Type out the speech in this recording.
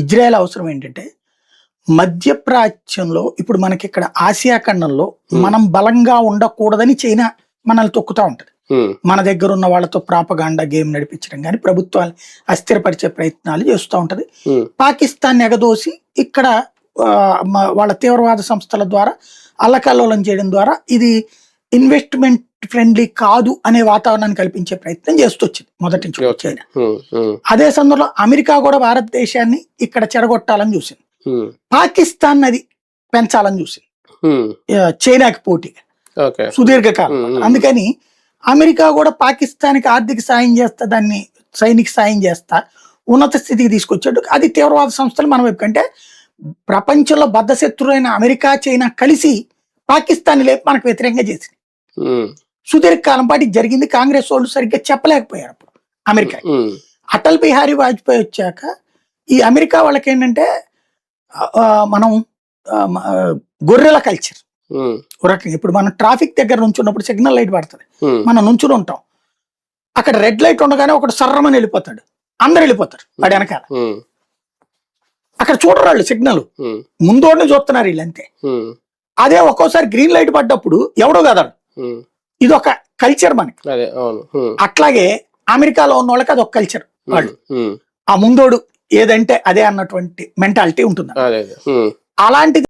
Israel అవసరం ఏంటంటే మధ్యప్రాచ్యంలో ఇప్పుడు మనకి ఇక్కడ ఆసియా ఖండంలో మనం బలంగా ఉండకూడదని చైనా మనల్ని తొక్కుతా ఉంటది. మన దగ్గర ఉన్న వాళ్ళతో ప్రాపగాండా గేమ్ నడిపించడం కానీ ప్రభుత్వాలు అస్థిరపరిచే ప్రయత్నాలు చేస్తూ ఉంటది. పాకిస్తాన్ ఎగదోసి ఇక్కడ వాళ్ళ తీవ్రవాద సంస్థల ద్వారా అల్లకల్లోలం చేయడం ద్వారా ఇది ఇన్వెస్ట్మెంట్ ఫ్రెండ్లీ కాదు అనే వాతావరణాన్ని కల్పించే ప్రయత్నం చేస్తూ వచ్చింది మొదటి నుంచి చైనా. అదే సందర్భంలో అమెరికా కూడా భారతదేశాన్ని ఇక్కడ చెడగొట్టాలని చూసింది. పాకిస్తాన్ అది పెంచాలని చూసింది చైనాకి పోటీగా సుదీర్ఘకాలం. అందుకని అమెరికా కూడా పాకిస్తాన్కి ఆర్థిక సాయం చేస్తా, దాన్ని సైనిక సాయం చేస్తా ఉన్నత స్థితికి తీసుకొచ్చాడు. అది తీవ్రవాద సంస్థలు మన వైపు కంటే ప్రపంచంలో బద్ధశత్రువైన అమెరికా చైనా కలిసి పాకిస్తాన్ లేపు మనకు వ్యతిరేకంగా చేసింది. సుదీర్ఘకాలం పాటు జరిగింది. కాంగ్రెస్ వాళ్ళు సరిగ్గా చెప్పలేకపోయారు అప్పుడు అమెరికా. అటల్ బిహారీ వాజ్పేయి వచ్చాక ఈ అమెరికా వాళ్ళకి ఏంటంటే మనం గొర్రెల కల్చర్ రకంగా. ఇప్పుడు మనం ట్రాఫిక్ దగ్గర నుంచున్నప్పుడు సిగ్నల్ లైట్ పడుతుంది, మనం నుంచుని ఉంటాం. అక్కడ రెడ్ లైట్ ఉండగానే ఒకటి సర్రమని వెళ్ళిపోతాడు, అందరు వెళ్ళిపోతారు వాడి వెనకాల. అక్కడ చూడరు వాళ్ళు సిగ్నల్, ముందోడిని చూస్తున్నారు వీళ్ళంతే. అదే ఒక్కోసారి గ్రీన్ లైట్ పడ్డప్పుడు ఎవడో కదడు. ఇది ఒక కల్చర్ మనకి. అట్లాగే అమెరికాలో ఉన్న వాళ్ళకి అది ఒక కల్చర్. వాళ్ళు ఆ ముందోడు ఏదంటే అదే అన్నటువంటి మెంటాలిటీ ఉంటుంది. అలాంటిది